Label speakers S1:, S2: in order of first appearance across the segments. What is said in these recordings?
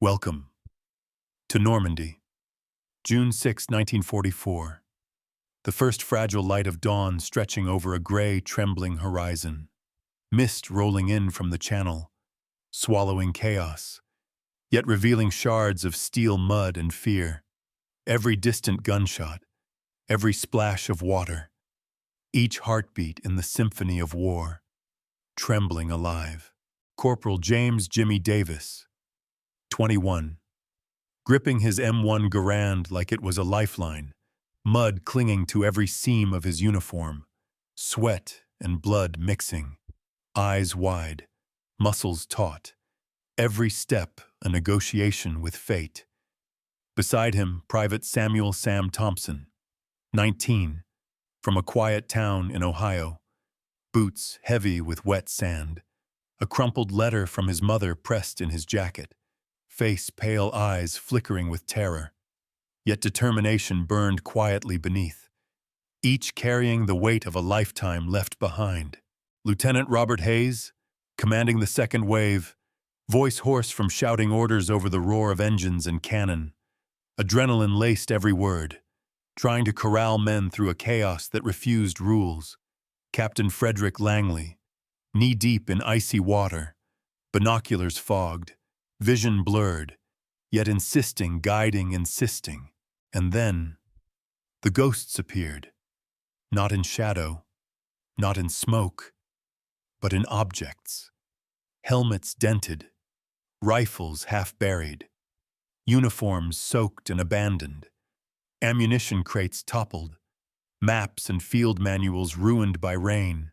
S1: Welcome to Normandy, June 6, 1944. The first fragile light of dawn stretching over a gray, trembling horizon. Mist rolling in from the channel, swallowing chaos, yet revealing shards of steel mud and fear. Every distant gunshot, every splash of water, each heartbeat in the symphony of war, trembling alive. Corporal James Jimmy Davis, 21, gripping his M1 Garand like it was a lifeline, mud clinging to every seam of his uniform, sweat and blood mixing, eyes wide, muscles taut, every step a negotiation with fate. Beside him, Private Samuel Sam Thompson, 19, from a quiet town in Ohio, boots heavy with wet sand, a crumpled letter from his mother pressed in his jacket, face pale, eyes flickering with terror, yet determination burned quietly beneath, each carrying the weight of a lifetime left behind. Lieutenant Robert Hayes, commanding the second wave, voice hoarse from shouting orders over the roar of engines and cannon, adrenaline laced every word, trying to corral men through a chaos that refused rules. Captain Frederick Langley, knee-deep in icy water, binoculars fogged, vision blurred, yet insisting, guiding, insisting. And then, the ghosts appeared, not in shadow, not in smoke, but in objects. Helmets dented, rifles half buried, uniforms soaked and abandoned, ammunition crates toppled, maps and field manuals ruined by rain,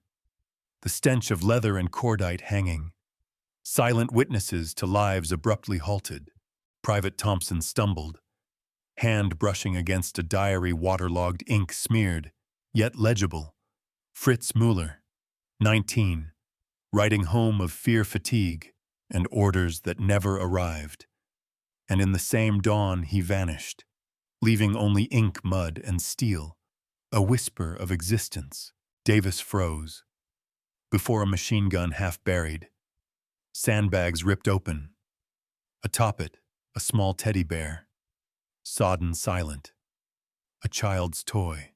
S1: the stench of leather and cordite hanging, silent witnesses to lives abruptly halted. Private Thompson stumbled, hand brushing against a diary, waterlogged, ink smeared, yet legible. Fritz Mueller, 19, writing home of fear fatigue and orders that never arrived. And in the same dawn he vanished, leaving only ink, mud, and steel, a whisper of existence. Davis froze. Before a machine gun half buried, sandbags ripped open. Atop it, a small teddy bear, sodden silent, a child's toy.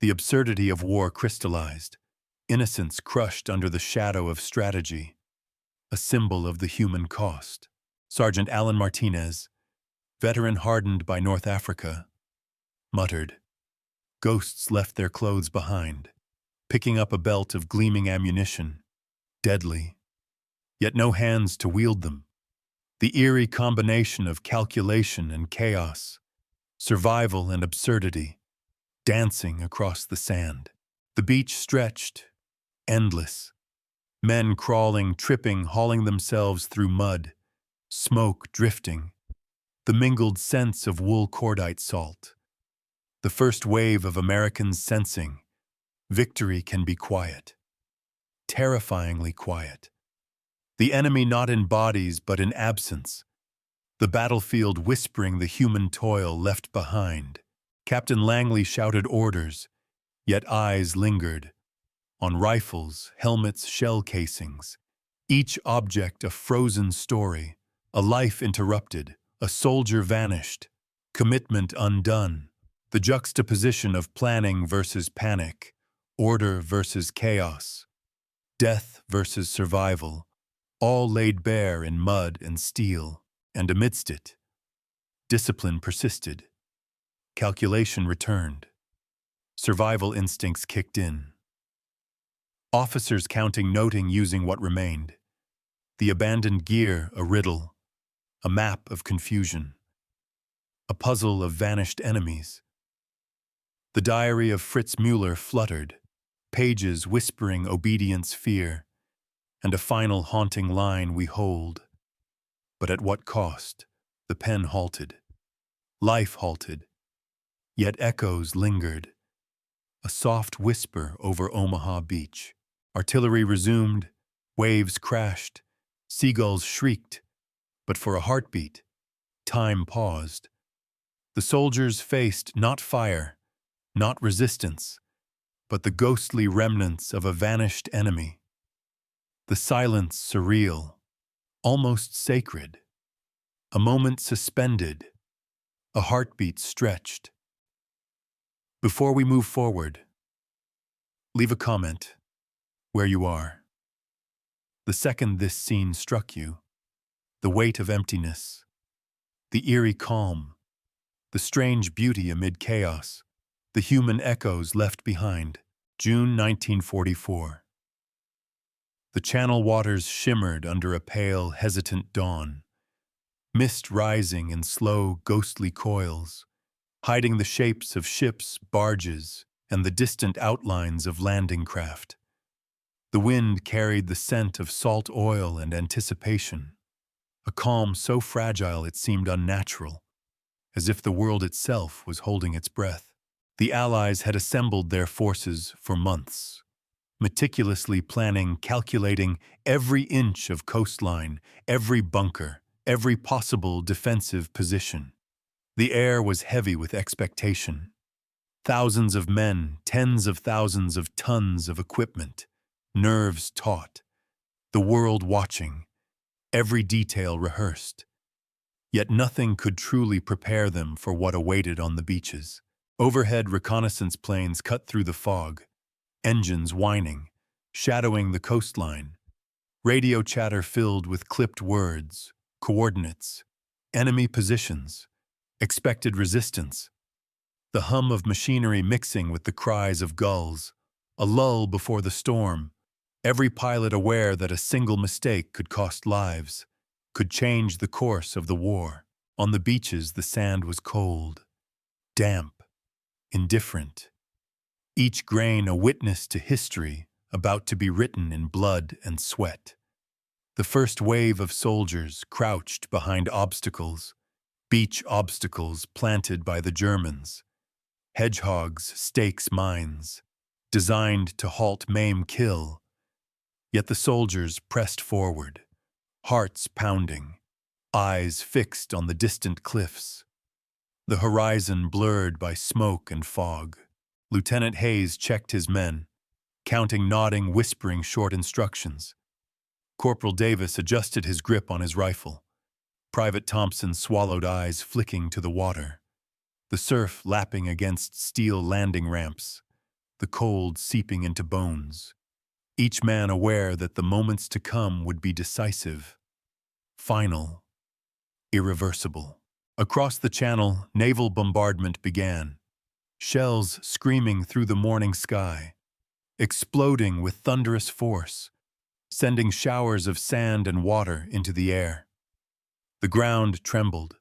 S1: The absurdity of war crystallized, innocence crushed under the shadow of strategy, a symbol of the human cost. Sergeant Alan Martinez, veteran hardened by North Africa, muttered, "Ghosts left their clothes behind," picking up a belt of gleaming ammunition, deadly, yet no hands to wield them. The eerie combination of calculation and chaos, survival and absurdity, dancing across the sand. The beach stretched, endless. Men crawling, tripping, hauling themselves through mud, smoke drifting, the mingled scents of wool cordite salt. The first wave of Americans sensing, victory can be quiet, terrifyingly quiet. The enemy not in bodies but in absence, the battlefield whispering the human toil left behind. Captain Langley shouted orders, yet eyes lingered, on rifles, helmets, shell casings, each object a frozen story, a life interrupted, a soldier vanished, commitment undone. The juxtaposition of planning versus panic, order versus chaos, death versus survival, all laid bare in mud and steel, and amidst it, discipline persisted, calculation returned, survival instincts kicked in. Officers counting, noting, using what remained. The abandoned gear a riddle, a map of confusion, a puzzle of vanished enemies. The diary of Fritz Mueller fluttered, pages whispering obedience, fear, and a final haunting line we hold. But at what cost? The pen halted. Life halted. Yet echoes lingered. A soft whisper over Omaha Beach. Artillery resumed, waves crashed, seagulls shrieked, but for a heartbeat, time paused. The soldiers faced not fire, not resistance, but the ghostly remnants of a vanished enemy. The silence surreal, almost sacred. A moment suspended, a heartbeat stretched. Before we move forward, leave a comment where you are. The second this scene struck you, the weight of emptiness, the eerie calm, the strange beauty amid chaos, the human echoes left behind. June 1944. The Channel waters shimmered under a pale, hesitant dawn, mist rising in slow, ghostly coils, hiding the shapes of ships, barges, and the distant outlines of landing craft. The wind carried the scent of salt oil and anticipation, a calm so fragile it seemed unnatural, as if the world itself was holding its breath. The Allies had assembled their forces for months, meticulously planning, calculating every inch of coastline, every bunker, every possible defensive position. The air was heavy with expectation. Thousands of men, tens of thousands of tons of equipment, nerves taut, the world watching, every detail rehearsed. Yet nothing could truly prepare them for what awaited on the beaches. Overhead reconnaissance planes cut through the fog, engines whining, shadowing the coastline. Radio chatter filled with clipped words, coordinates, enemy positions, expected resistance. The hum of machinery mixing with the cries of gulls, a lull before the storm, every pilot aware that a single mistake could cost lives, could change the course of the war. On the beaches, the sand was cold, damp, indifferent, each grain a witness to history about to be written in blood and sweat. The first wave of soldiers crouched behind obstacles, beach obstacles planted by the Germans, hedgehogs, stakes, mines, designed to halt, maim, kill. Yet the soldiers pressed forward, hearts pounding, eyes fixed on the distant cliffs, the horizon blurred by smoke and fog. Lieutenant Hayes checked his men, counting, nodding, whispering short instructions. Corporal Davis adjusted his grip on his rifle. Private Thompson swallowed, eyes flicking to the water, the surf lapping against steel landing ramps, the cold seeping into bones. Each man aware that the moments to come would be decisive, final, irreversible. Across the Channel, naval bombardment began, shells screaming through the morning sky, exploding with thunderous force, sending showers of sand and water into the air. The ground trembled,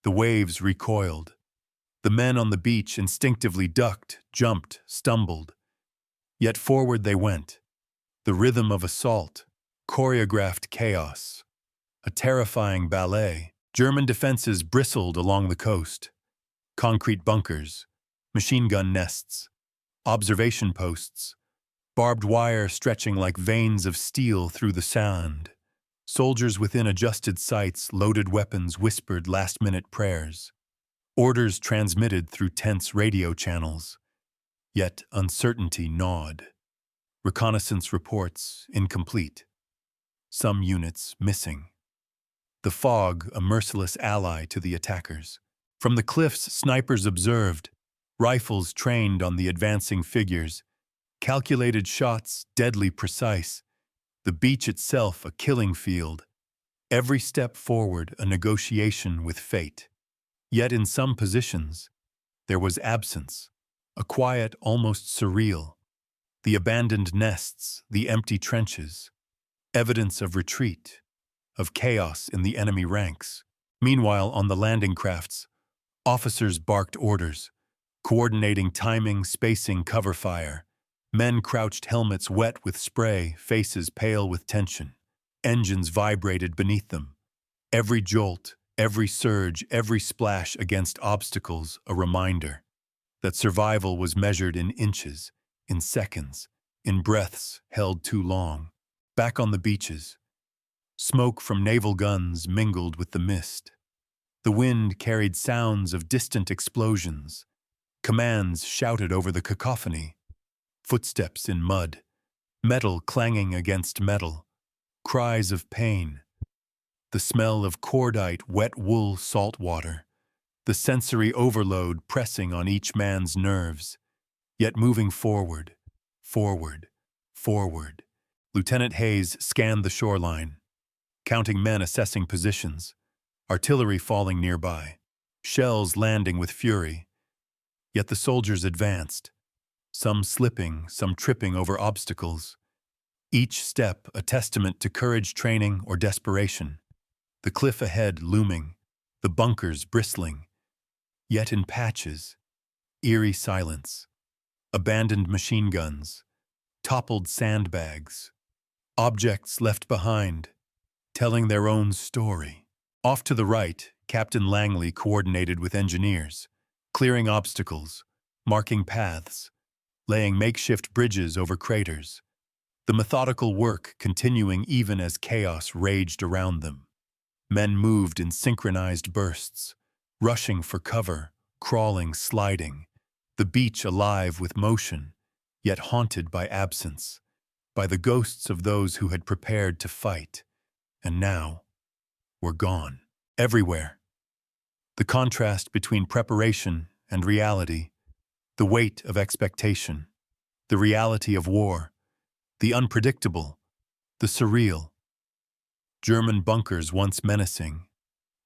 S1: the waves recoiled. The men on the beach instinctively ducked, jumped, stumbled. Yet forward they went, the rhythm of assault, choreographed chaos, a terrifying ballet. German defenses bristled along the coast. Concrete bunkers, machine gun nests, observation posts, barbed wire stretching like veins of steel through the sand. Soldiers within adjusted sights, loaded weapons, whispered last-minute prayers. Orders transmitted through tense radio channels. Yet uncertainty gnawed. Reconnaissance reports incomplete. Some units missing. The fog, a merciless ally to the attackers. From the cliffs, snipers observed, rifles trained on the advancing figures, calculated shots, deadly precise. The beach itself a killing field. Every step forward a negotiation with fate. Yet in some positions, there was absence, a quiet almost surreal. The abandoned nests, the empty trenches, evidence of retreat, of chaos in the enemy ranks. Meanwhile, on the landing crafts, officers barked orders, coordinating timing, spacing, cover fire. Men crouched, helmets wet with spray, faces pale with tension. Engines vibrated beneath them. Every jolt, every surge, every splash against obstacles, a reminder that survival was measured in inches, in seconds, in breaths held too long. Back on the beaches, smoke from naval guns mingled with the mist. The wind carried sounds of distant explosions. Commands shouted over the cacophony. Footsteps in mud, metal clanging against metal, cries of pain. the smell of cordite, wet wool, salt water, the sensory overload pressing on each man's nerves, yet moving forward, forward, forward. Lieutenant Hayes scanned the shoreline, counting men assessing positions, artillery falling nearby, shells landing with fury. Yet the soldiers advanced, some slipping, some tripping over obstacles, each step a testament to courage, training, or desperation. The cliff ahead looming, the bunkers bristling, yet in patches, eerie silence, abandoned machine guns, toppled sandbags, objects left behind, telling their own story. Off to the right, Captain Langley coordinated with engineers, clearing obstacles, marking paths, laying makeshift bridges over craters, the methodical work continuing even as chaos raged around them. Men moved in synchronized bursts, rushing for cover, crawling, sliding, the beach alive with motion, yet haunted by absence, by the ghosts of those who had prepared to fight, and now were gone. Everywhere. The contrast between preparation and reality, the weight of expectation, the reality of war, the unpredictable, the surreal. German bunkers once menacing,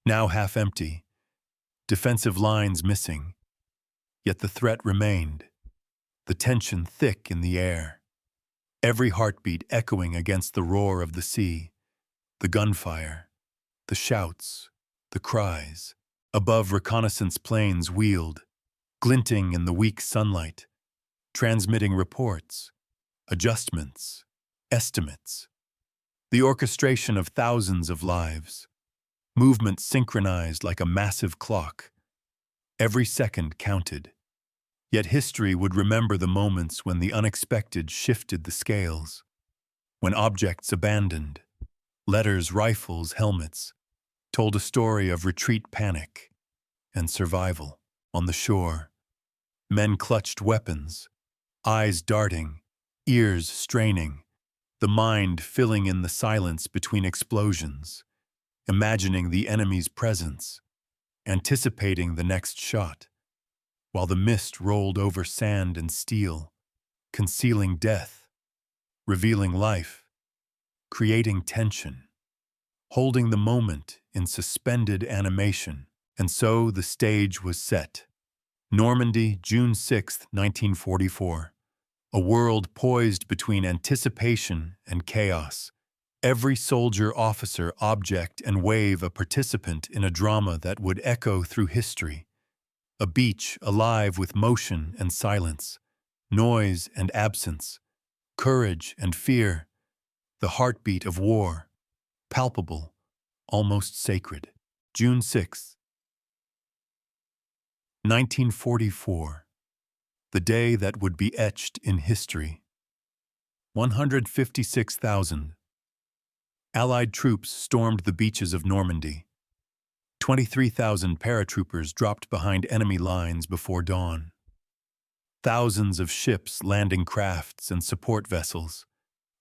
S1: now half empty, defensive lines missing, yet the threat remained, the tension thick in the air, every heartbeat echoing against the roar of the sea, the gunfire, the shouts, the cries. Above, reconnaissance planes wheeled, glinting in the weak sunlight, transmitting reports, adjustments, estimates. The orchestration of thousands of lives, movement synchronized like a massive clock. Every second counted. Yet history would remember the moments when the unexpected shifted the scales, when objects abandoned, letters, rifles, helmets, told a story of retreat, panic, and survival. On the shore, men clutched weapons, eyes darting, ears straining, the mind filling in the silence between explosions, imagining the enemy's presence, anticipating the next shot, while the mist rolled over sand and steel, concealing death, revealing life, creating tension, holding the moment in suspended animation. And so the stage was set. Normandy, June 6, 1944. A world poised between anticipation and chaos. Every soldier, officer, object, and wave a participant in a drama that would echo through history. A beach alive with motion and silence, noise and absence, courage and fear, the heartbeat of war, palpable, almost sacred. June 6, 1944. The day that would be etched in history. 156,000. Allied troops stormed the beaches of Normandy. 23,000 paratroopers dropped behind enemy lines before dawn. Thousands of ships, landing crafts, and support vessels,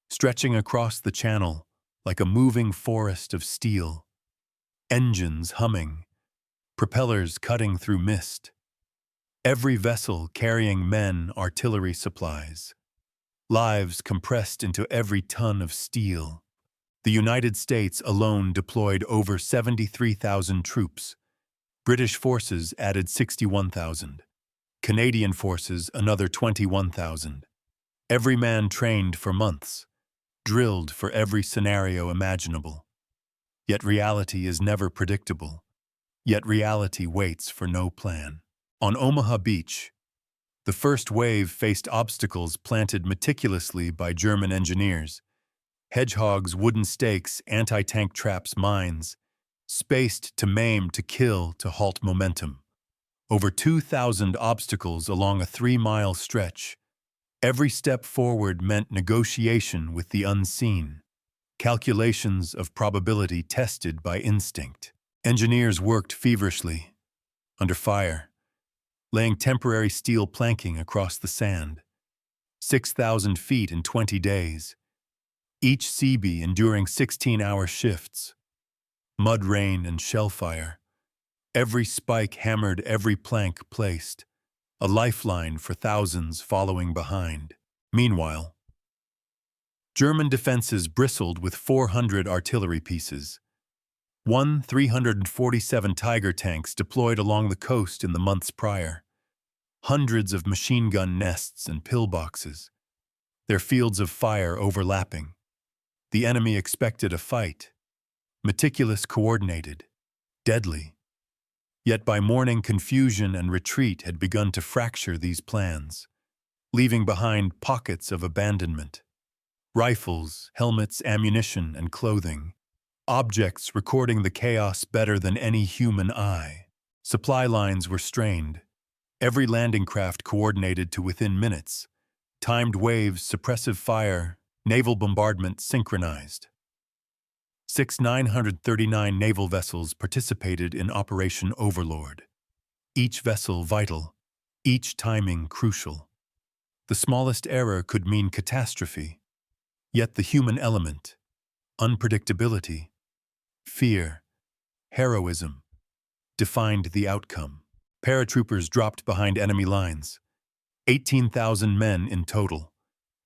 S1: stretching across the channel like a moving forest of steel. Engines humming, propellers cutting through mist. Every vessel carrying men, artillery supplies. Lives compressed into every ton of steel. The United States alone deployed over 73,000 troops. British forces added 61,000. Canadian forces another 21,000. Every man trained for months, drilled for every scenario imaginable. Yet reality is never predictable. Yet reality waits for no plan. On Omaha Beach, the first wave faced obstacles planted meticulously by German engineers. Hedgehogs, wooden stakes, anti-tank traps, mines, spaced to maim, to kill, to halt momentum. Over 2,000 obstacles along a 3-mile stretch. Every step forward meant negotiation with the unseen. Calculations of probability tested by instinct. Engineers worked feverishly, under fire, laying temporary steel planking across the sand. 6,000 feet in 20 days. Each CB enduring 16-hour shifts. mud rain and shell fire. Every spike hammered, every plank placed, a lifeline for thousands following behind. Meanwhile, German defenses bristled with 400 artillery pieces. 347 Tiger tanks deployed along the coast in the months prior. Hundreds of machine gun nests and pillboxes, their fields of fire overlapping. The enemy expected a fight, meticulous, coordinated, deadly. Yet by morning, confusion and retreat had begun to fracture these plans, leaving behind pockets of abandonment. Rifles, helmets, ammunition, and clothing. Objects recording the chaos better than any human eye. Supply lines were strained. Every landing craft coordinated to within minutes. Timed waves, suppressive fire, naval bombardment synchronized. 939 naval vessels participated in Operation Overlord. Each vessel vital, each timing crucial. The smallest error could mean catastrophe. Yet the human element, unpredictability, fear, heroism, defined the outcome. Paratroopers dropped behind enemy lines, 18,000 men in total,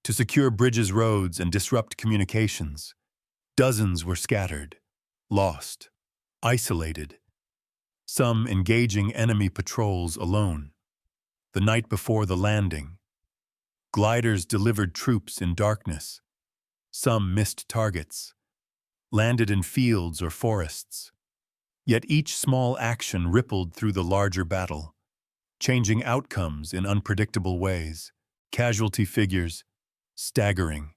S1: to secure bridges, roads, and disrupt communications. Dozens were scattered, lost, isolated, some engaging enemy patrols alone. The night before the landing, gliders delivered troops in darkness. Some missed targets, landed in fields or forests. Yet each small action rippled through the larger battle, changing outcomes in unpredictable ways. Casualty figures staggering.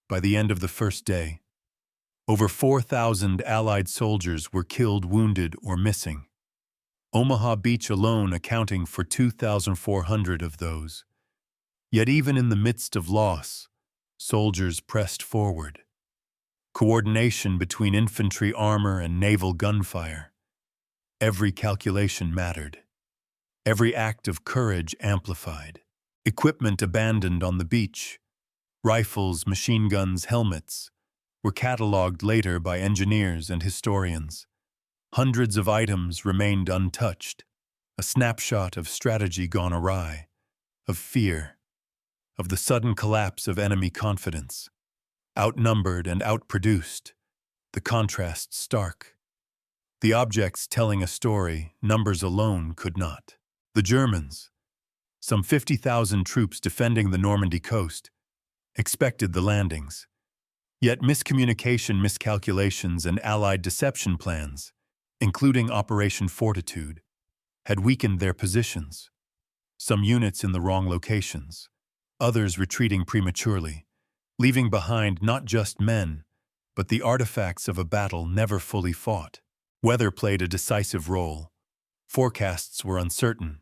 S1: By the end of the first day, over 4,000 Allied soldiers were killed, wounded, or missing. Omaha Beach alone accounting for 2,400 of those. Yet even in the midst of loss, soldiers pressed forward. Coordination between infantry armor and naval gunfire. Every calculation mattered. Every act of courage amplified. Equipment abandoned on the beach. Rifles, machine guns, helmets were cataloged later by engineers and historians. Hundreds of items remained untouched, a snapshot of strategy gone awry, of fear, of the sudden collapse of enemy confidence. Outnumbered and outproduced, the contrast stark. The objects telling a story, numbers alone could not. The Germans, some 50,000 troops defending the Normandy coast, expected the landings. Yet miscommunication, miscalculations, and Allied deception plans, including Operation Fortitude, had weakened their positions. Some units in the wrong locations, others retreating prematurely, leaving behind not just men, but the artifacts of a battle never fully fought. Weather played a decisive role. Forecasts were uncertain.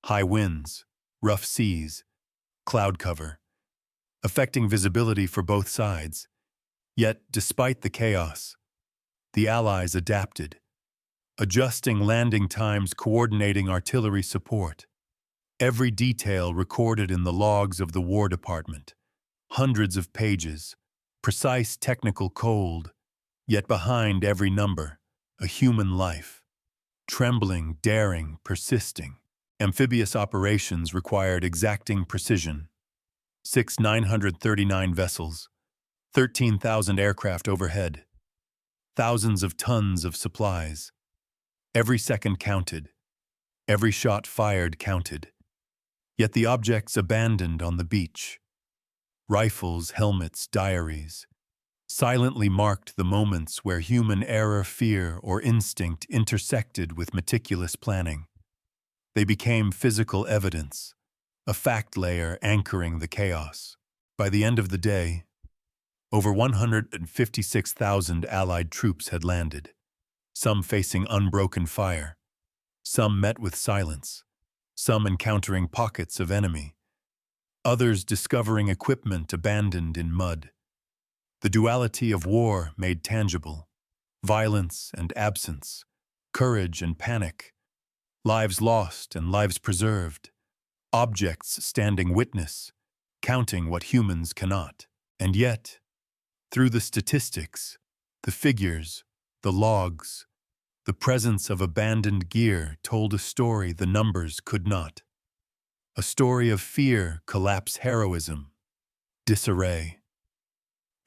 S1: High winds, rough seas, cloud cover, affecting visibility for both sides. Yet, despite the chaos, the Allies adapted, adjusting landing times, coordinating artillery support. Every detail recorded in the logs of the War Department. Hundreds of pages, precise technical code, yet behind every number, a human life. Trembling, daring, persisting. Amphibious operations required exacting precision. 939 vessels, 13,000 aircraft overhead, thousands of tons of supplies. Every second counted, every shot fired counted. Yet the objects abandoned on the beach, rifles, helmets, diaries, silently marked the moments where human error, fear, or instinct intersected with meticulous planning. They became physical evidence, a fact layer anchoring the chaos. By the end of the day, over 156,000 Allied troops had landed, some facing unbroken fire, some met with silence, some encountering pockets of enemy, others discovering equipment abandoned in mud. The duality of war made tangible, violence and absence, courage and panic, lives lost and lives preserved, objects standing witness, counting what humans cannot. And yet, through the statistics, the figures, The logs, the presence of abandoned gear told a story the numbers could not. A story of fear, collapse, heroism, disarray,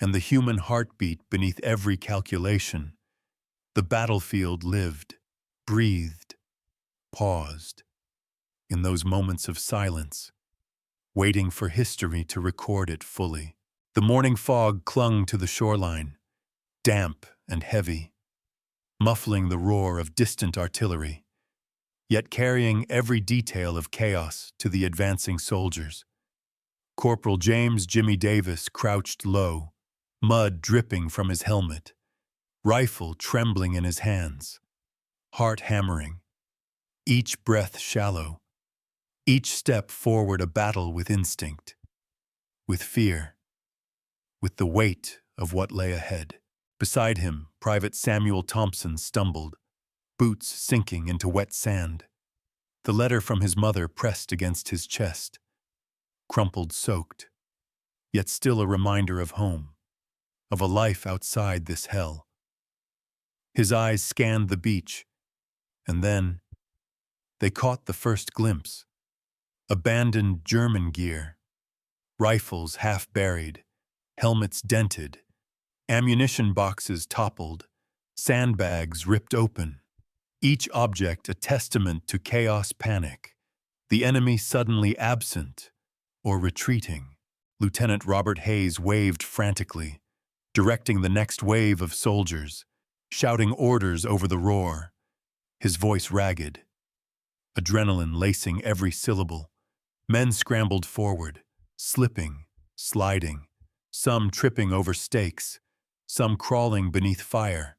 S1: and the human heartbeat beneath every calculation. The battlefield lived, breathed, paused, in those moments of silence, waiting for history to record it fully. The morning fog clung to the shoreline, damp and heavy, muffling the roar of distant artillery, yet carrying every detail of chaos to the advancing soldiers. Corporal James Jimmy Davis crouched low, mud dripping from his helmet, rifle trembling in his hands, heart hammering, each breath shallow, each step forward a battle with instinct, with fear, with the weight of what lay ahead. Beside him, Private Samuel Thompson stumbled, boots sinking into wet sand. The letter from his mother pressed against his chest, crumpled, soaked, yet still a reminder of home, of a life outside this hell. His eyes scanned the beach, and then they caught the first glimpse. Abandoned German gear, rifles half buried, helmets dented, ammunition boxes toppled, sandbags ripped open, each object a testament to chaos, panic, the enemy suddenly absent or retreating. Lieutenant Robert Hayes waved frantically, directing the next wave of soldiers, shouting orders over the roar, his voice ragged, adrenaline lacing every syllable. Men scrambled forward, slipping, sliding, some tripping over stakes, some crawling beneath fire,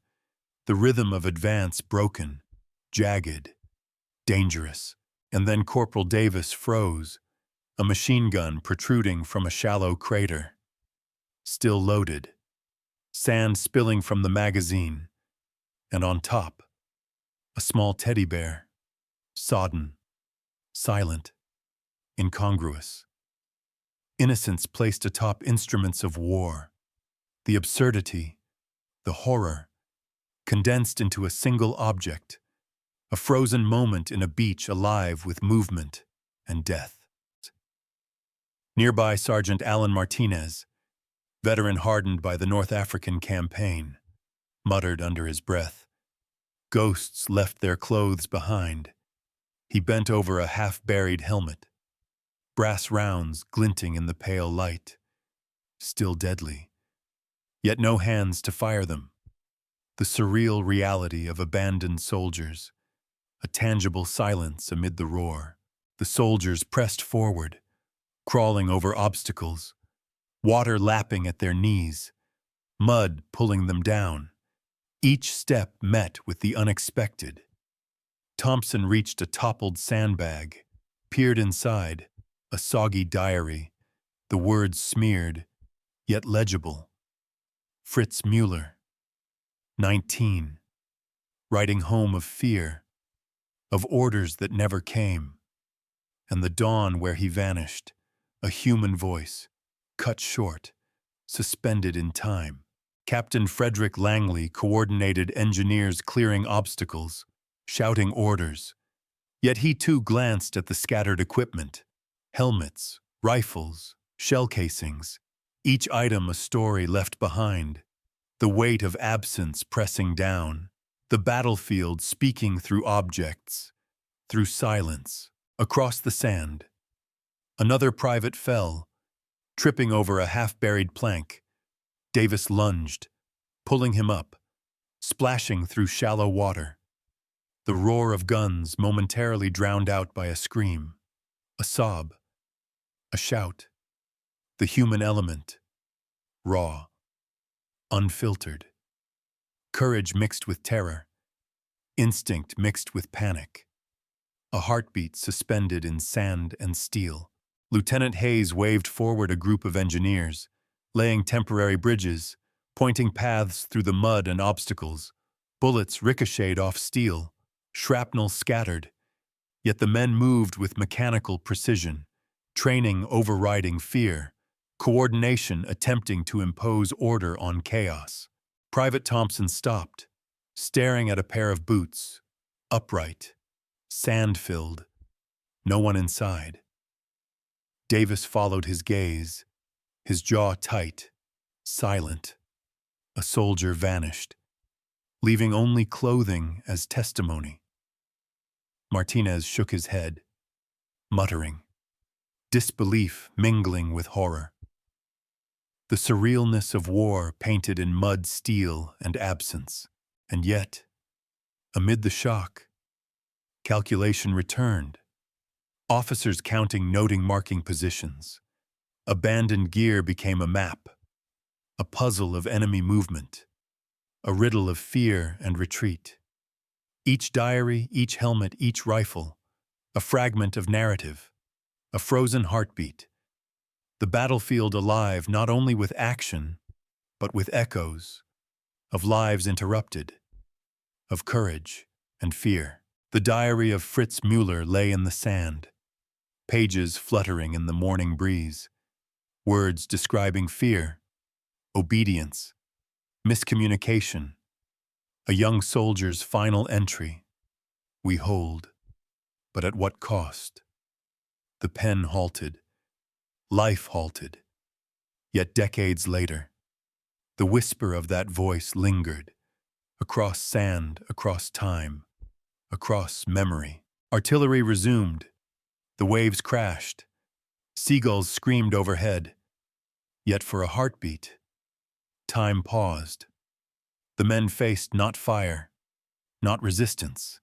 S1: the rhythm of advance broken, jagged, dangerous. And then Corporal Davis froze, a machine gun protruding from a shallow crater. Still loaded, sand spilling from the magazine, and on top, a small teddy bear, sodden, silent, incongruous. Innocence placed atop instruments of war, the absurdity, the horror, condensed into a single object, a frozen moment in a beach alive with movement and death. Nearby, Sergeant Alan Martinez, veteran hardened by the North African campaign, muttered under his breath. Ghosts left their clothes behind. He bent over a half-buried helmet, brass rounds glinting in the pale light, still deadly, yet no hands to fire them. The surreal reality of abandoned soldiers, a tangible silence amid the roar. The soldiers pressed forward, crawling over obstacles, water lapping at their knees, mud pulling them down. Each step met with the unexpected. Thompson reached a toppled sandbag, peered inside, a soggy diary, the words smeared, yet legible. Fritz Mueller, 19, writing home of fear, of orders that never came, and the dawn where he vanished, a human voice, cut short, suspended in time. Captain Frederick Langley coordinated engineers clearing obstacles, shouting orders. Yet he too glanced at the scattered equipment, helmets, rifles, shell casings, each item a story left behind, the weight of absence pressing down, the battlefield speaking through objects, through silence, across the sand. Another private fell, tripping over a half-buried plank. Davis lunged, pulling him up, splashing through shallow water. The roar of guns momentarily drowned out by a scream, a sob, a shout. The human element, raw, unfiltered. Courage mixed with terror, instinct mixed with panic. A heartbeat suspended in sand and steel. Lieutenant Hayes waved forward a group of engineers, laying temporary bridges, pointing paths through the mud and obstacles. Bullets ricocheted off steel, shrapnel scattered, yet the men moved with mechanical precision, training overriding fear, coordination attempting to impose order on chaos. Private Thompson stopped, staring at a pair of boots, upright, sand-filled, no one inside. Davis followed his gaze, his jaw tight, silent. A soldier vanished, leaving only clothing as testimony. Martinez shook his head, muttering, disbelief mingling with horror. The surrealness of war painted in mud, steel, and absence. And yet, amid the shock, calculation returned. Officers counting, noting, marking positions. Abandoned gear became a map, a puzzle of enemy movement, a riddle of fear and retreat. Each diary, each helmet, each rifle, a fragment of narrative, a frozen heartbeat. The battlefield alive not only with action, but with echoes of lives interrupted, of courage and fear. The diary of Fritz Müller lay in the sand, pages fluttering in the morning breeze, words describing fear, obedience, miscommunication, a young soldier's final entry. We hold, but at what cost? The pen halted, life halted. Yet decades later, the whisper of that voice lingered, across sand, across time, across memory. Artillery resumed. The waves crashed. Seagulls screamed overhead. Yet for a heartbeat, time paused. The men faced not fire, not resistance,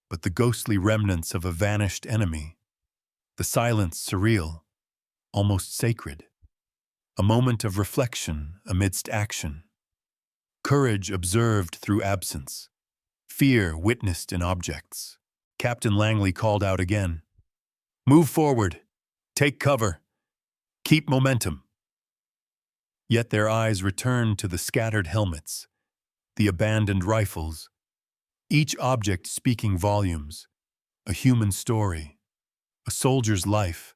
S1: but the ghostly remnants of a vanished enemy. The silence surreal, almost sacred. A moment of reflection amidst action. Courage observed through absence. Fear witnessed in objects. Captain Langley called out again. Move forward. Take cover. Keep momentum. Yet their eyes returned to the scattered helmets, the abandoned rifles, each object speaking volumes, a human story, a soldier's life,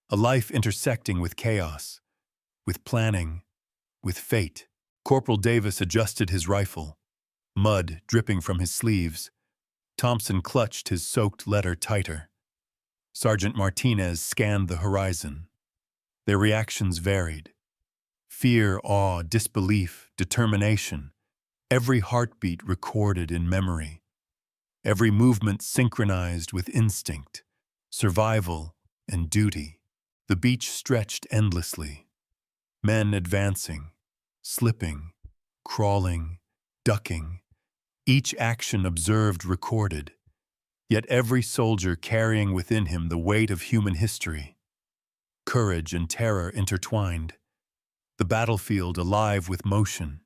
S1: a life intersecting with chaos, with planning, with fate. Corporal Davis adjusted his rifle, mud dripping from his sleeves. Thompson clutched his soaked letter tighter. Sergeant Martinez scanned the horizon. Their reactions varied. Fear, awe, disbelief, determination. Every heartbeat recorded in memory. Every movement synchronized with instinct, survival, and duty. The beach stretched endlessly. Men advancing, slipping, crawling, ducking. Each action observed, recorded. Yet every soldier carrying within him the weight of human history. Courage and terror intertwined. The battlefield alive with motion,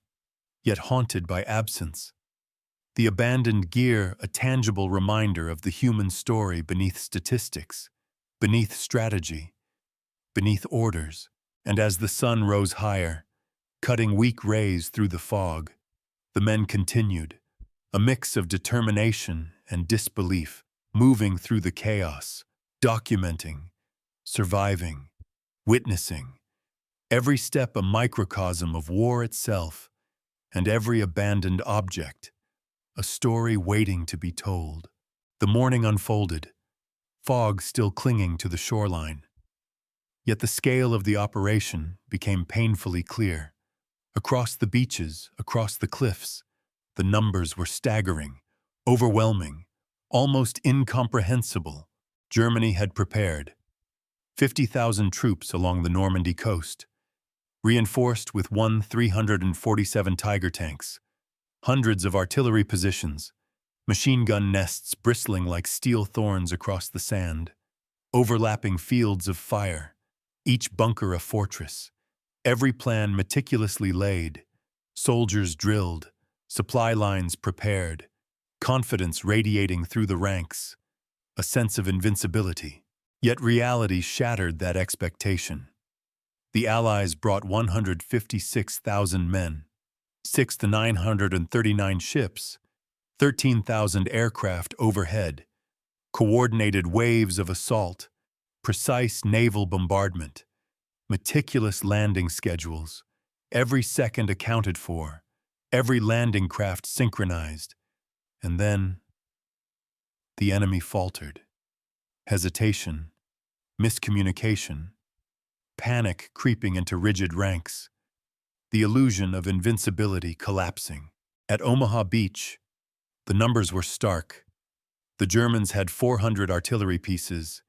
S1: yet haunted by absence. The abandoned gear a tangible reminder of the human story beneath statistics, beneath strategy, beneath orders. And as the sun rose higher, cutting weak rays through the fog, the men continued, a mix of determination and disbelief, moving through the chaos, documenting, surviving, witnessing. Every step a microcosm of war itself, and every abandoned object, a story waiting to be told. The morning unfolded, fog still clinging to the shoreline. Yet the scale of the operation became painfully clear. Across the beaches, across the cliffs, the numbers were staggering, overwhelming, almost incomprehensible. Germany had prepared 50,000 troops along the Normandy coast, reinforced with 347 Tiger tanks, hundreds of artillery positions, machine gun nests bristling like steel thorns across the sand, overlapping fields of fire, each bunker a fortress, every plan meticulously laid, soldiers drilled, supply lines prepared, confidence radiating through the ranks, a sense of invincibility. Yet reality shattered that expectation. The Allies brought 156,000 men, 6 to 939 ships, 13,000 aircraft overhead, coordinated waves of assault, precise naval bombardment, meticulous landing schedules, every second accounted for, Every landing craft synchronized, and then the enemy faltered. Hesitation, miscommunication, panic creeping into rigid ranks, the illusion of invincibility collapsing. At Omaha Beach, the numbers were stark. The Germans had 400 artillery pieces.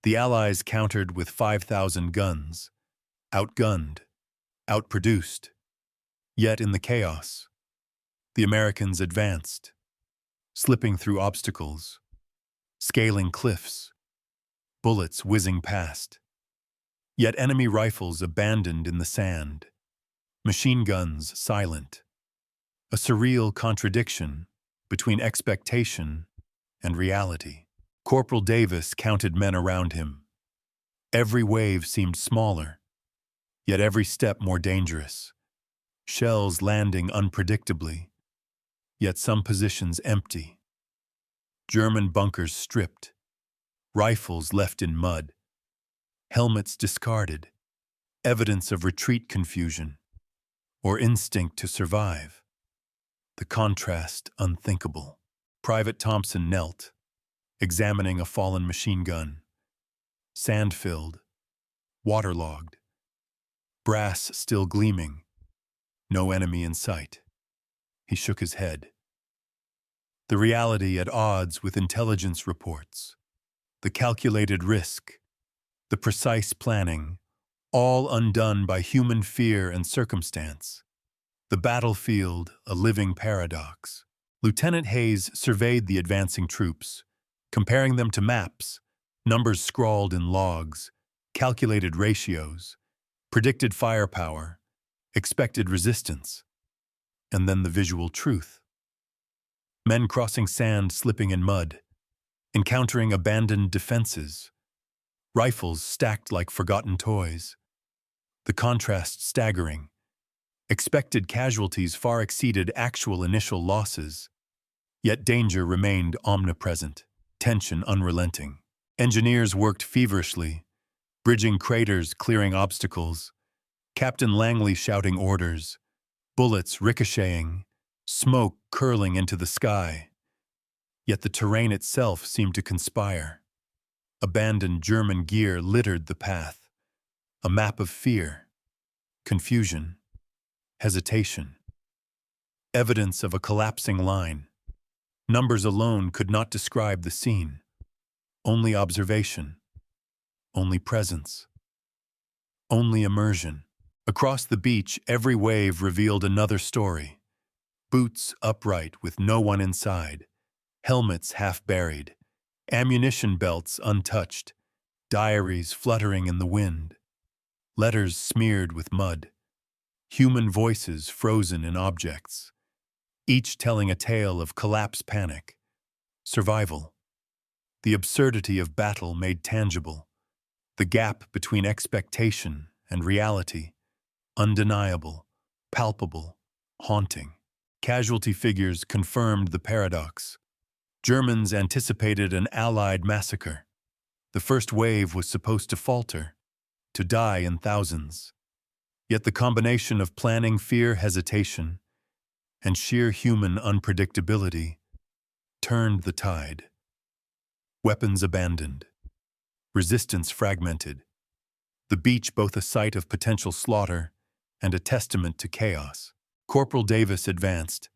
S1: The Allies countered with 5,000 guns, outgunned, outproduced. Yet in the chaos, the Americans advanced, slipping through obstacles, scaling cliffs, bullets whizzing past. Yet enemy rifles abandoned in the sand, machine guns silent. A surreal contradiction between expectation and reality. Corporal Davis counted men around him. Every wave seemed smaller, yet every step more dangerous. Shells landing unpredictably, yet some positions empty. German bunkers stripped, rifles left in mud, helmets discarded, evidence of retreat confusion, or instinct to survive. The contrast unthinkable. Private Thompson knelt, examining a fallen machine gun. Sand-filled, waterlogged, brass still gleaming, no enemy in sight. He shook his head. The reality at odds with intelligence reports, the calculated risk, the precise planning, all undone by human fear and circumstance. The battlefield, a living paradox. Lieutenant Hayes surveyed the advancing troops, comparing them to maps, numbers scrawled in logs, calculated ratios, predicted firepower, expected resistance, and then the visual truth. Men crossing sand slipping in mud, encountering abandoned defenses, rifles stacked like forgotten toys. The contrast staggering. Expected casualties far exceeded actual initial losses, yet danger remained omnipresent, tension unrelenting. Engineers worked feverishly, bridging craters, clearing obstacles, Captain Langley shouting orders, bullets ricocheting, smoke curling into the sky. Yet the terrain itself seemed to conspire. Abandoned German gear littered the path, a map of fear, confusion, hesitation, evidence of a collapsing line. Numbers alone could not describe the scene. Only observation, only presence, only immersion. Across the beach, every wave revealed another story. Boots upright with no one inside, helmets half buried, ammunition belts untouched, diaries fluttering in the wind, letters smeared with mud, human voices frozen in objects, each telling a tale of collapse panic, survival, the absurdity of battle made tangible, the gap between expectation and reality, undeniable, palpable, haunting. Casualty figures confirmed the paradox. Germans anticipated an Allied massacre. The first wave was supposed to falter, to die in thousands. Yet the combination of planning, fear, hesitation, and sheer human unpredictability turned the tide. Weapons abandoned, resistance fragmented, the beach both a site of potential slaughter and a testament to chaos. Corporal Davis advanced,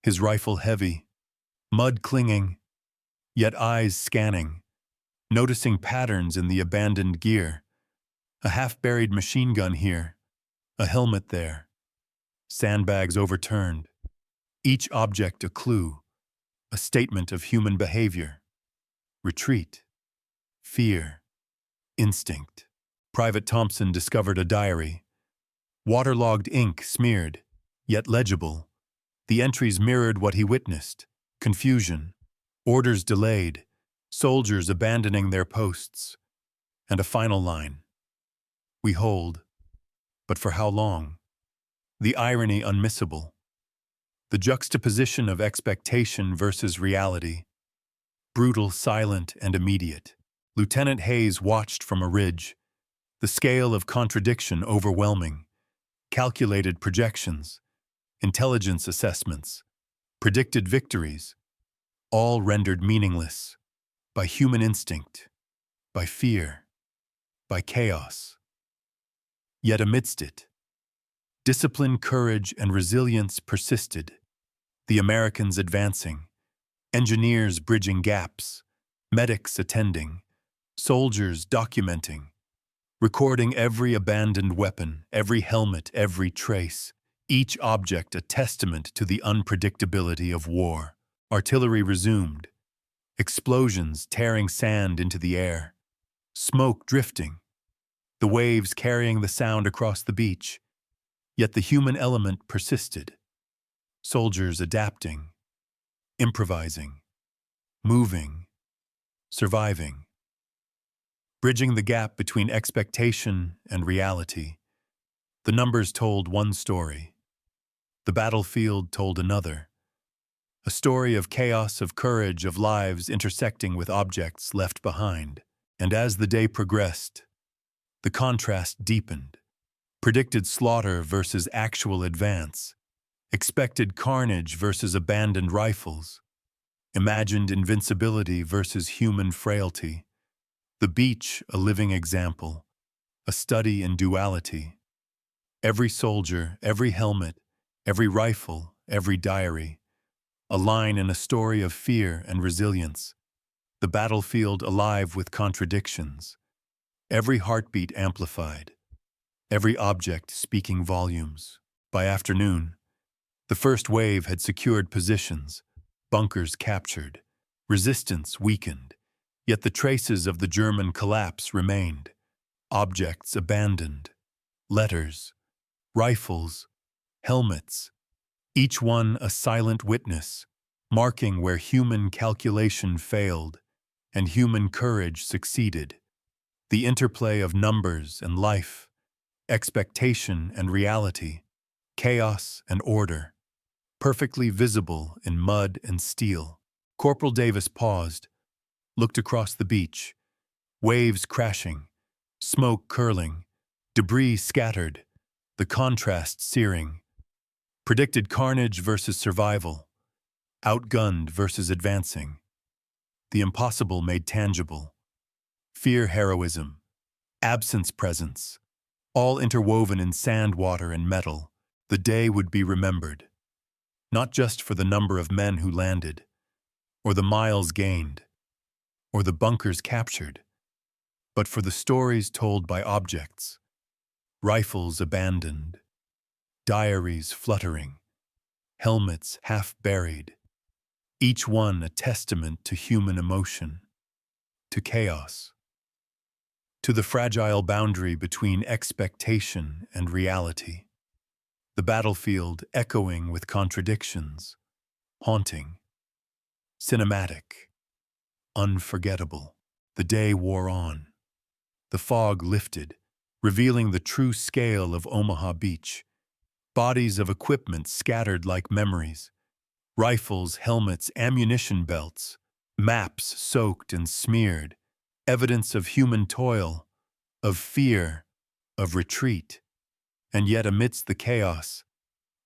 S1: his rifle heavy, mud clinging, yet eyes scanning, noticing patterns in the abandoned gear. A half-buried machine gun here, a helmet there, sandbags overturned, each object a clue, a statement of human behavior. Retreat, fear, instinct. Private Thompson discovered a diary. Waterlogged ink smeared, yet legible. The entries mirrored what he witnessed: confusion, orders delayed, soldiers abandoning their posts, and a final line. We hold, but for how long? The irony unmissable. The juxtaposition of expectation versus reality. Brutal, silent, and immediate. Lieutenant Hayes watched from a ridge, the scale of contradiction overwhelming. Calculated projections, intelligence assessments, predicted victories, all rendered meaningless by human instinct, by fear, by chaos. Yet amidst it, discipline, courage, and resilience persisted, the Americans advancing, engineers bridging gaps, medics attending, soldiers documenting, recording every abandoned weapon, every helmet, every trace, each object a testament to the unpredictability of war. Artillery resumed, explosions tearing sand into the air, smoke drifting, the waves carrying the sound across the beach. Yet the human element persisted, soldiers adapting, improvising, moving, surviving, bridging the gap between expectation and reality. The numbers told one story. The battlefield told another. A story of chaos, of courage, of lives intersecting with objects left behind. And as the day progressed, the contrast deepened. Predicted slaughter versus actual advance. Expected carnage versus abandoned rifles. Imagined invincibility versus human frailty. The beach, a living example, a study in duality. Every soldier, every helmet, every rifle, every diary, a line in a story of fear and resilience. The battlefield alive with contradictions. Every heartbeat amplified. Every object speaking volumes. By afternoon, the first wave had secured positions, bunkers captured, resistance weakened. Yet the traces of the German collapse remained. Objects abandoned. Letters, rifles, helmets, each one a silent witness, marking where human calculation failed and human courage succeeded. The interplay of numbers and life, expectation and reality, chaos and order, perfectly visible in mud and steel. Corporal Davis paused, looked across the beach, waves crashing, smoke curling, debris scattered, the contrast searing. Predicted carnage versus survival, outgunned versus advancing. The impossible made tangible. Fear heroism, absence presence, all interwoven in sand, water, and metal. The day would be remembered, not just for the number of men who landed, or the miles gained, or the bunkers captured, but for the stories told by objects, rifles abandoned, diaries fluttering, helmets half buried, each one a testament to human emotion, to chaos, to the fragile boundary between expectation and reality. The battlefield echoing with contradictions, haunting, cinematic, unforgettable. The day wore on. The fog lifted, revealing the true scale of Omaha Beach. Bodies of equipment scattered like memories. Rifles, helmets, ammunition belts. Maps soaked and smeared. Evidence of human toil, of fear, of retreat. And yet amidst the chaos,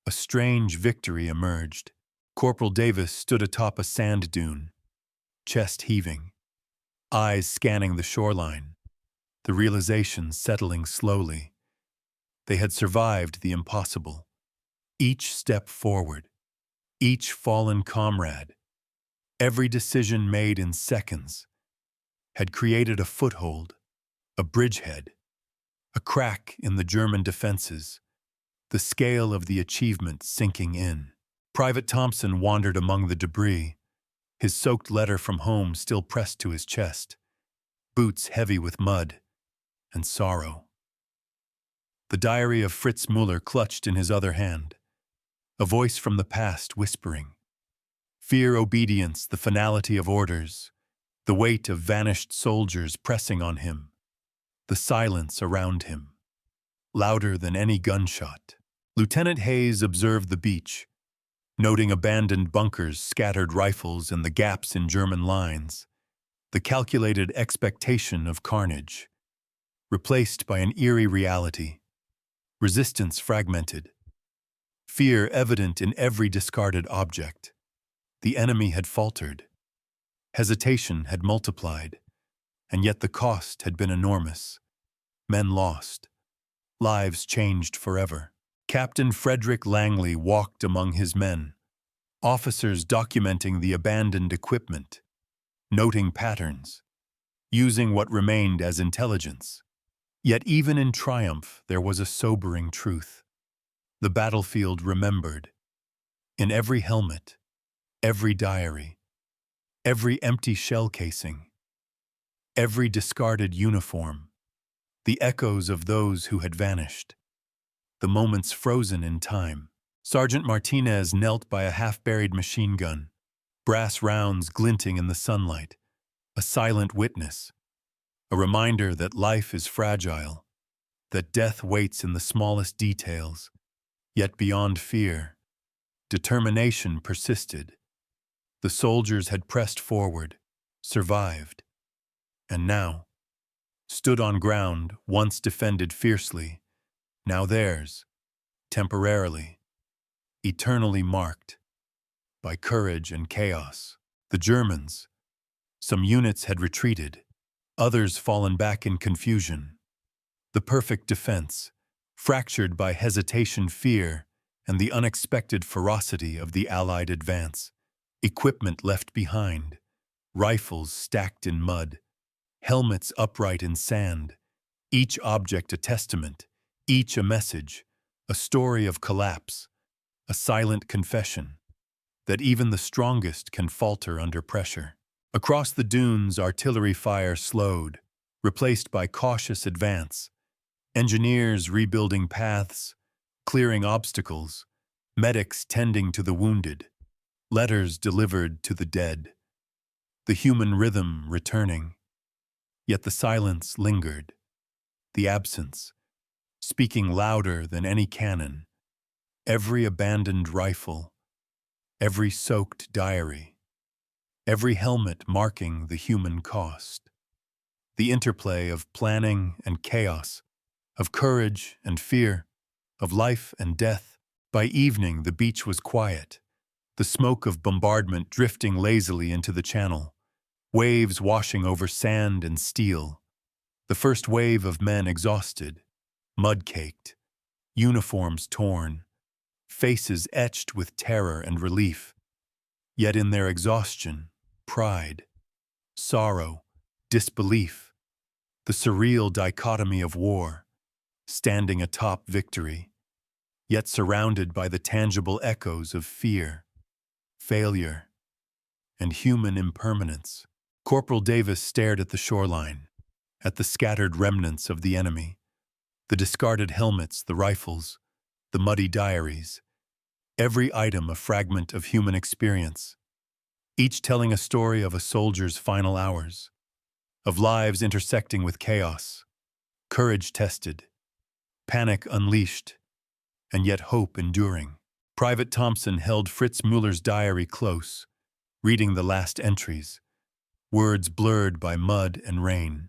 S1: a strange victory emerged. Corporal Davis stood atop a sand dune, chest heaving, eyes scanning the shoreline, the realization settling slowly. They had survived the impossible. Each step forward, each fallen comrade, every decision made in seconds, had created a foothold, a bridgehead, a crack in the German defenses, the scale of the achievement sinking in. Private Thompson wandered among the debris, his soaked letter from home still pressed to his chest, boots heavy with mud and sorrow. The diary of Fritz Müller clutched in his other hand, a voice from the past whispering. Fear, obedience, the finality of orders, the weight of vanished soldiers pressing on him, the silence around him, louder than any gunshot. Lieutenant Hayes observed the beach, noting abandoned bunkers, scattered rifles, and the gaps in German lines, the calculated expectation of carnage, replaced by an eerie reality, resistance fragmented, fear evident in every discarded object. The enemy had faltered. Hesitation had multiplied, and yet the cost had been enormous. Men lost. Lives changed forever. Captain Frederick Langley walked among his men, officers documenting the abandoned equipment, noting patterns, using what remained as intelligence. Yet even in triumph, there was a sobering truth. The battlefield remembered. In every helmet, every diary, every empty shell casing, every discarded uniform, the echoes of those who had vanished, the moments frozen in time. Sergeant Martinez knelt by a half-buried machine gun, brass rounds glinting in the sunlight, a silent witness, a reminder that life is fragile, that death waits in the smallest details. Yet beyond fear, determination persisted. The soldiers had pressed forward, survived, and now stood on ground once defended fiercely, now theirs, temporarily, eternally marked by courage and chaos. The Germans, some units had retreated, others fallen back in confusion. The perfect defense, fractured by hesitation, fear, and the unexpected ferocity of the Allied advance. Equipment left behind, rifles stacked in mud, helmets upright in sand, each object a testament, each a message, a story of collapse, a silent confession that even the strongest can falter under pressure. Across the dunes, artillery fire slowed, replaced by cautious advance, engineers rebuilding paths, clearing obstacles, medics tending to the wounded, letters delivered to the dead, the human rhythm returning. Yet the silence lingered, the absence, speaking louder than any cannon, every abandoned rifle, every soaked diary, every helmet marking the human cost. The interplay of planning and chaos, of courage and fear, of life and death. By evening, the beach was quiet, the smoke of bombardment drifting lazily into the channel, waves washing over sand and steel. The first wave of men exhausted, mud-caked, uniforms torn, faces etched with terror and relief. Yet in their exhaustion, pride, sorrow, disbelief, the surreal dichotomy of war, standing atop victory, yet surrounded by the tangible echoes of fear, failure, and human impermanence. Corporal Davis stared at the shoreline, at the scattered remnants of the enemy, the discarded helmets, the rifles, the muddy diaries, every item a fragment of human experience, each telling a story of a soldier's final hours, of lives intersecting with chaos, courage tested, panic unleashed, and yet hope enduring. Private Thompson held Fritz Muller's diary close, reading the last entries, words blurred by mud and rain.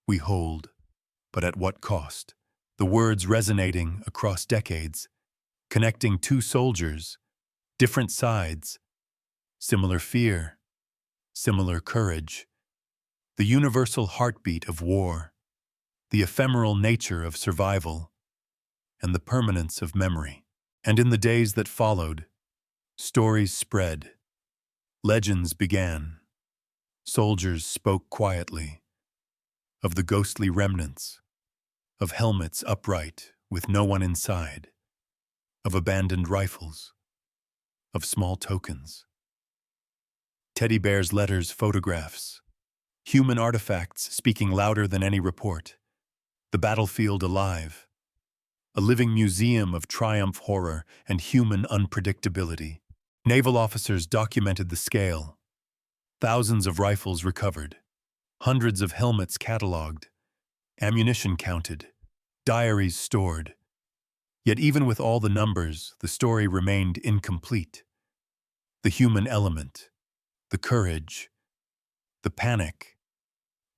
S1: We hold, but at what cost? The words resonating across decades, connecting two soldiers, different sides, similar fear, similar courage, the universal heartbeat of war, the ephemeral nature of survival, and the permanence of memory. And in the days that followed, stories spread, legends began. Soldiers spoke quietly of the ghostly remnants, of helmets upright with no one inside, of abandoned rifles, of small tokens. Teddy bears, letters, photographs, human artifacts speaking louder than any report, the battlefield alive, a living museum of triumph, horror, and human unpredictability. Naval officers documented the scale. Thousands of rifles recovered, hundreds of helmets catalogued, ammunition counted, diaries stored. Yet even with all the numbers, the story remained incomplete. The human element, the courage, the panic,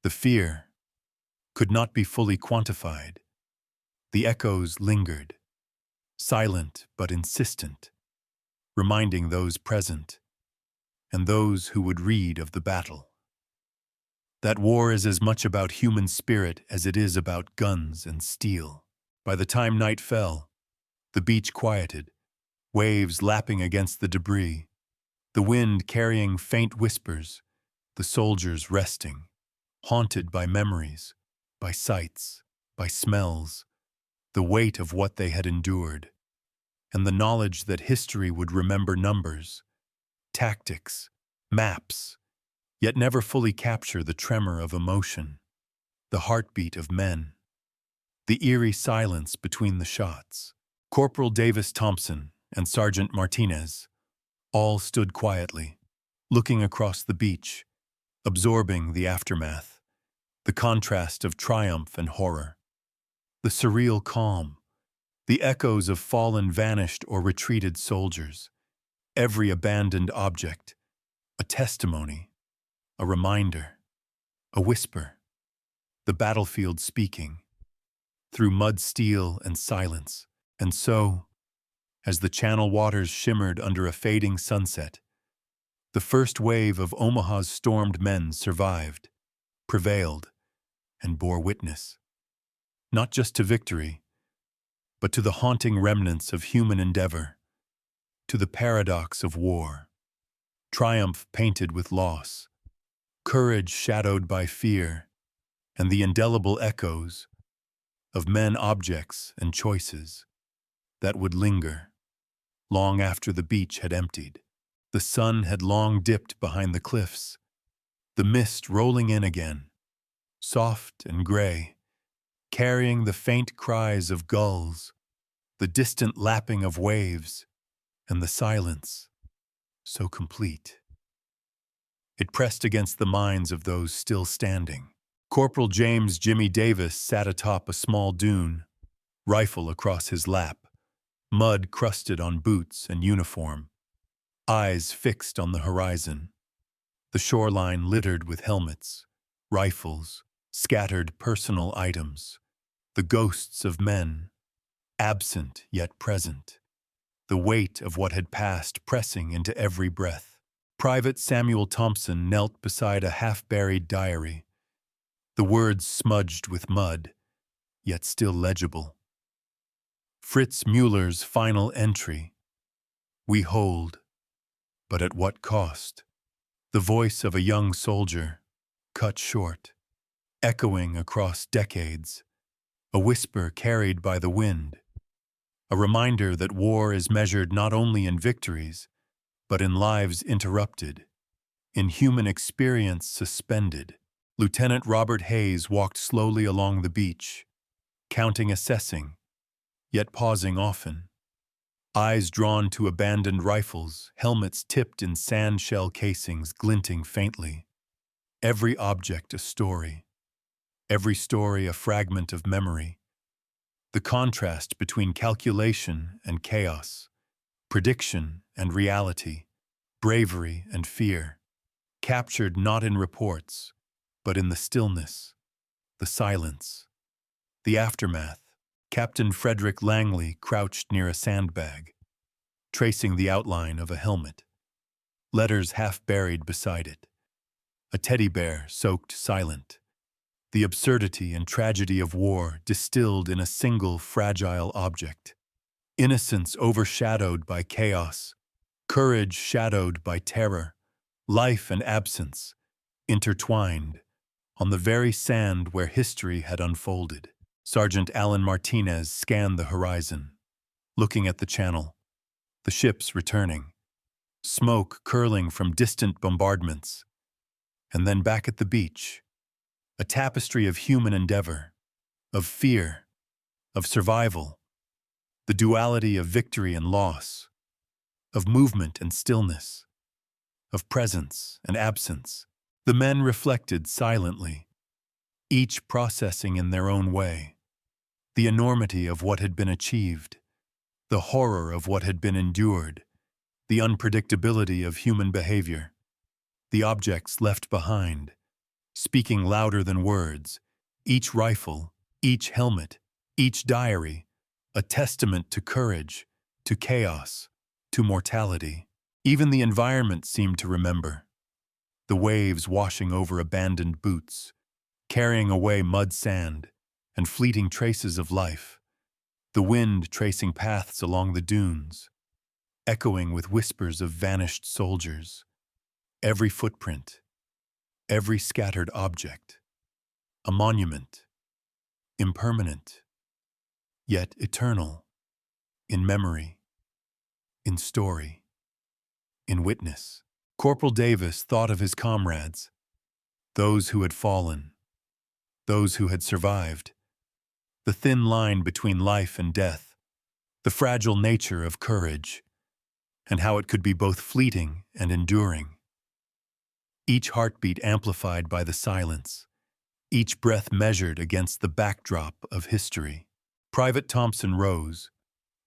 S1: the fear, could not be fully quantified. The echoes lingered, silent but insistent, reminding those present and those who would read of the battle that war is as much about human spirit as it is about guns and steel. By the time night fell, the beach quieted, waves lapping against the debris, the wind carrying faint whispers, the soldiers resting, haunted by memories, by sights, by smells, the weight of what they had endured, and the knowledge that history would remember numbers, tactics, maps, yet never fully capture the tremor of emotion, the heartbeat of men, the eerie silence between the shots. Corporal Davis Thompson and Sergeant Martinez all stood quietly, looking across the beach, absorbing the aftermath, the contrast of triumph and horror, the surreal calm, the echoes of fallen, vanished, or retreated soldiers, every abandoned object, a testimony, a reminder, a whisper, the battlefield speaking, through mud, steel, and silence. And so, as the channel waters shimmered under a fading sunset, the first wave of Omaha's stormed men survived, prevailed, and bore witness, not just to victory, but to the haunting remnants of human endeavor, to the paradox of war, triumph painted with loss, courage shadowed by fear, and the indelible echoes of men, objects, and choices that would linger long after the beach had emptied. The sun had long dipped behind the cliffs, the mist rolling in again, soft and gray, carrying the faint cries of gulls, the distant lapping of waves, and the silence, so complete. It pressed against the minds of those still standing. Corporal James Jimmy Davis sat atop a small dune, rifle across his lap, mud crusted on boots and uniform, eyes fixed on the horizon, the shoreline littered with helmets, rifles, scattered personal items, the ghosts of men, absent yet present, the weight of what had passed pressing into every breath. Private Samuel Thompson knelt beside a half-buried diary, the words smudged with mud, yet still legible. Fritz Mueller's final entry, "We hold, but at what cost?" The voice of a young soldier, cut short, echoing across decades, a whisper carried by the wind, a reminder that war is measured not only in victories, but in lives interrupted, in human experience suspended. Lieutenant Robert Hayes walked slowly along the beach, counting, assessing, yet pausing often, eyes drawn to abandoned rifles, helmets tipped in sand shell casings glinting faintly. Every object a story, every story a fragment of memory. The contrast between calculation and chaos, prediction and reality, bravery and fear, captured not in reports, but in the stillness, the silence, the aftermath. Captain Frederick Langley crouched near a sandbag, tracing the outline of a helmet, letters half buried beside it, a teddy bear soaked silent, the absurdity and tragedy of war distilled in a single fragile object, innocence overshadowed by chaos, courage shadowed by terror, life and absence intertwined on the very sand where history had unfolded. Sergeant Alan Martinez scanned the horizon, looking at the channel, the ships returning, smoke curling from distant bombardments, and then back at the beach, a tapestry of human endeavor, of fear, of survival, the duality of victory and loss, of movement and stillness, of presence and absence. The men reflected silently, each processing in their own way, the enormity of what had been achieved, the horror of what had been endured, the unpredictability of human behavior, the objects left behind, speaking louder than words, each rifle, each helmet, each diary, a testament to courage, to chaos, to mortality. Even the environment seemed to remember. The waves washing over abandoned boots, carrying away mud sand and fleeting traces of life. The wind tracing paths along the dunes, echoing with whispers of vanished soldiers. Every footprint, every scattered object, a monument, impermanent, yet eternal, in memory, in story, in witness. Corporal Davis thought of his comrades, those who had fallen, those who had survived, the thin line between life and death, the fragile nature of courage, and how it could be both fleeting and enduring. Each heartbeat amplified by the silence, each breath measured against the backdrop of history. Private Thompson rose,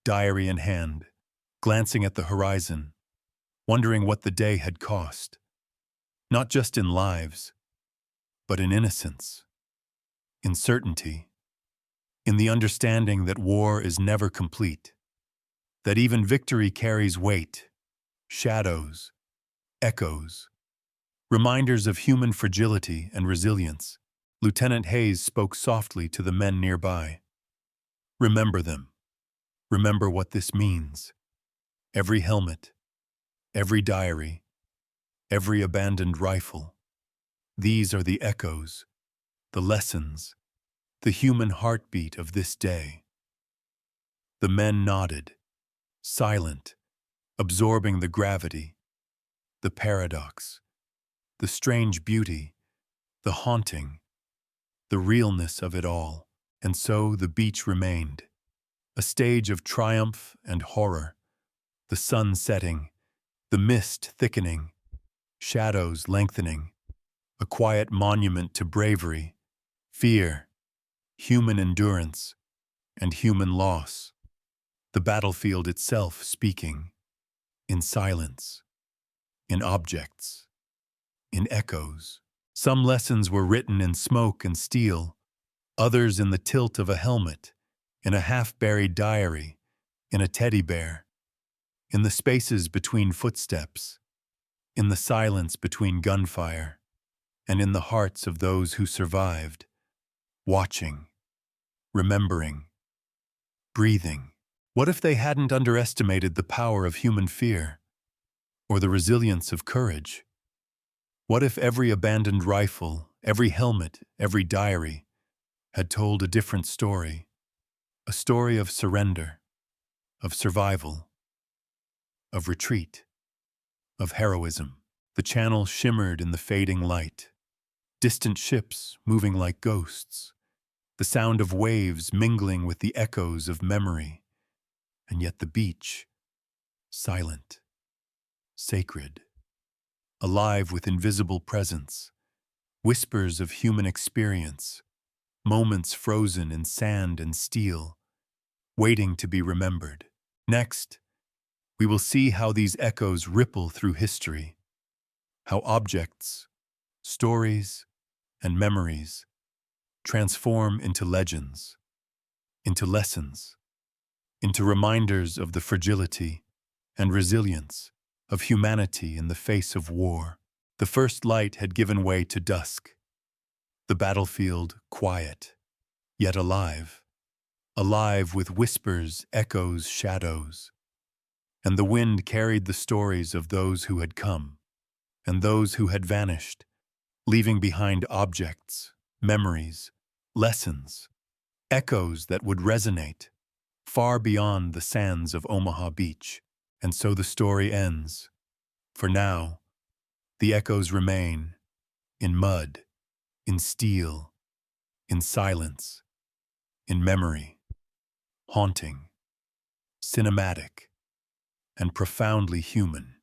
S1: diary in hand, glancing at the horizon, wondering what the day had cost, not just in lives, but in innocence, in certainty, in the understanding that war is never complete, that even victory carries weight, shadows, echoes, reminders of human fragility and resilience. Lieutenant Hayes spoke softly to the men nearby. Remember them. Remember what this means. Every helmet, every diary, every abandoned rifle. These are the echoes, the lessons, the human heartbeat of this day. The men nodded, silent, absorbing the gravity, the paradox, the strange beauty, the haunting, the realness of it all. And so the beach remained, a stage of triumph and horror, the sun setting, the mist thickening, shadows lengthening, a quiet monument to bravery, fear, human endurance, and human loss. The battlefield itself speaking, in silence, in objects, in echoes. Some lessons were written in smoke and steel, others in the tilt of a helmet, in a half-buried diary, in a teddy bear, in the spaces between footsteps, in the silence between gunfire, and in the hearts of those who survived, watching, remembering, breathing. What if they hadn't underestimated the power of human fear, or the resilience of courage? What if every abandoned rifle, every helmet, every diary had told a different story, a story of surrender, of survival, of retreat, of heroism? The channel shimmered in the fading light, distant ships moving like ghosts, the sound of waves mingling with the echoes of memory, and yet the beach, silent, sacred, alive with invisible presence, whispers of human experience, moments frozen in sand and steel, waiting to be remembered. Next, we will see how these echoes ripple through history, how objects, stories, and memories transform into legends, into lessons, into reminders of the fragility and resilience of humanity in the face of war. The first light had given way to dusk, the battlefield quiet, yet alive, alive with whispers, echoes, shadows. And the wind carried the stories of those who had come, and those who had vanished, leaving behind objects, memories, lessons, echoes that would resonate far beyond the sands of Omaha Beach. And so the story ends. For now, the echoes remain in mud, in steel, in silence, in memory, haunting, cinematic, and profoundly human.